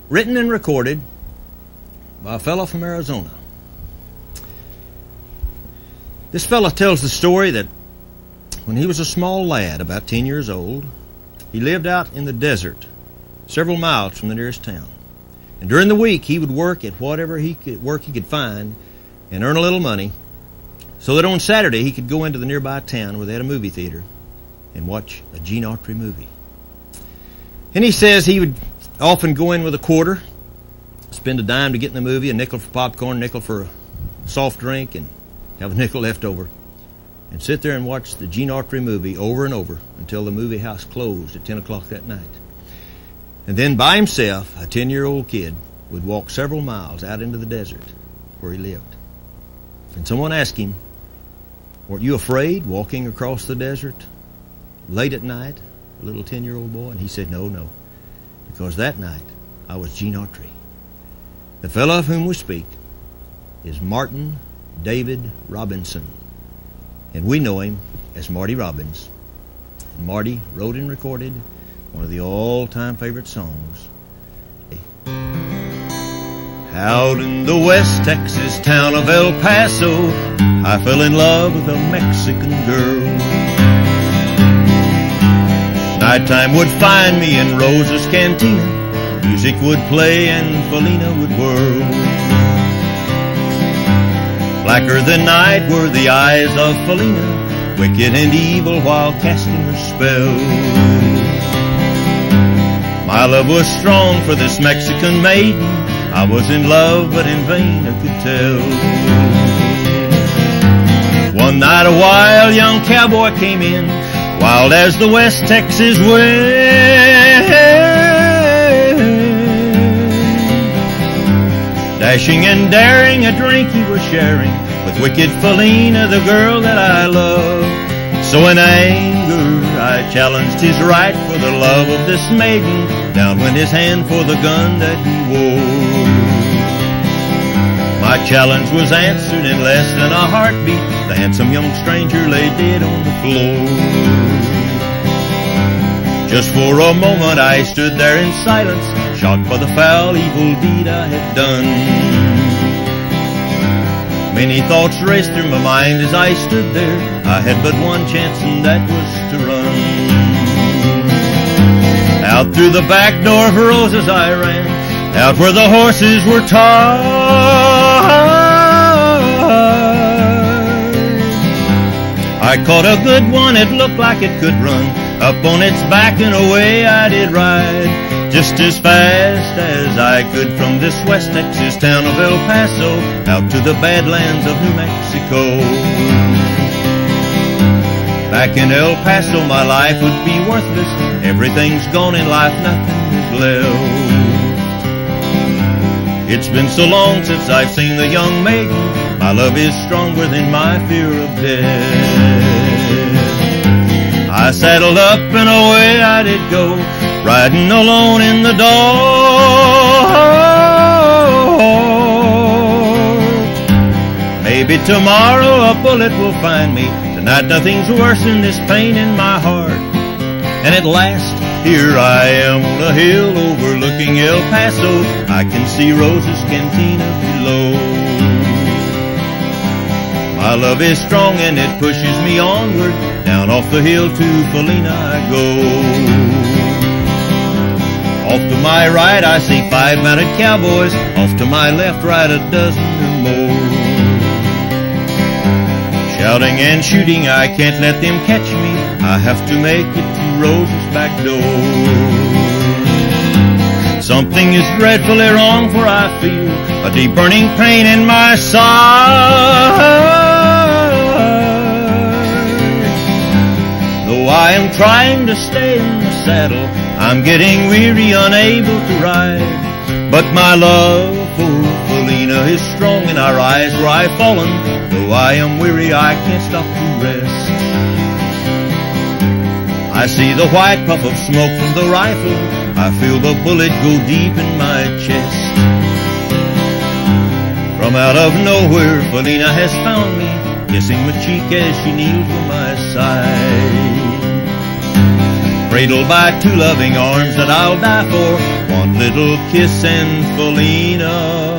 written and recorded by a fellow from Arizona. This fellow tells the story that when he was a small lad, about 10 years old, he lived out in the desert, several miles from the nearest town. And during the week, he would work at whatever work he could find and earn a little money, so that on Saturday he could go into the nearby town where they had a movie theater and watch a Gene Autry movie. And he says he would often go in with a quarter, spend a dime to get in the movie, a nickel for popcorn, a nickel for a soft drink, and have a nickel left over, and sit there and watch the Gene Autry movie over and over until the movie house closed at 10 o'clock that night. And then by himself, a 10-year-old kid would walk several miles out into the desert where he lived. And someone asked him, "Weren't you afraid walking across the desert late at night?" A little 10-year-old boy. And he said, no, because that night I was Gene Autry. The fellow of whom we speak is Martin David Robinson, and we know him as Marty Robbins. And Marty wrote and recorded one of the all-time favorite songs. Out in the West Texas town of El Paso, I fell in love with a Mexican girl. Nighttime would find me in Rosa's cantina, music would play and Felina would whirl. Blacker than night were the eyes of Felina, wicked and evil while casting her spell. My love was strong for this Mexican maiden, I was in love but in vain I could tell. One night a wild young cowboy came in, wild as the West Texas wind, dashing and daring, a drink he was sharing with wicked Felina, the girl that I love. So in anger I challenged his right for the love of this maiden. Down went his hand for the gun that he wore. My challenge was answered in less than a heartbeat. The handsome young stranger lay dead on the floor. Just for a moment I stood there in silence, shocked by the foul, evil deed I had done. Many thoughts raced through my mind as I stood there. I had but one chance, and that was to run. Out through the back door of Rosa's I ran, out where the horses were tied. I caught a good one, it looked like it could run. Up on its back and away I did ride, just as fast as I could from this West Texas town of El Paso out to the Badlands of New Mexico. Back in El Paso my life would be worthless. Everything's gone in life, nothing is left. It's been so long since I've seen the young maiden. My love is stronger than my fear of death. I saddled up and away I did go, riding alone in the dark. Maybe tomorrow a bullet will find me. Tonight nothing's worse than this pain in my heart. And at last, here I am on a hill overlooking El Paso. I can see Rosa's cantina below. My love is strong and it pushes me onward. Down off the hill to Felina I go. Off to my right I see 5 mounted cowboys. Off to my left, right, a dozen or more. Shouting and shooting, I can't let them catch me. I have to make it to Rosa's back door. Something is dreadfully wrong, for I feel a deep burning pain in my side. Though I am trying to stay in the saddle, I'm getting weary, unable to ride. But my love for Felina is strong in our eyes where I've fallen. Though I am weary, I can't stop to rest. I see the white puff of smoke from the rifle. I feel the bullet go deep in my chest. From out of nowhere, Felina has found me, kissing my cheek as she kneels by my side. Cradled by 2 loving arms that I'll die for, one little kiss and Felina.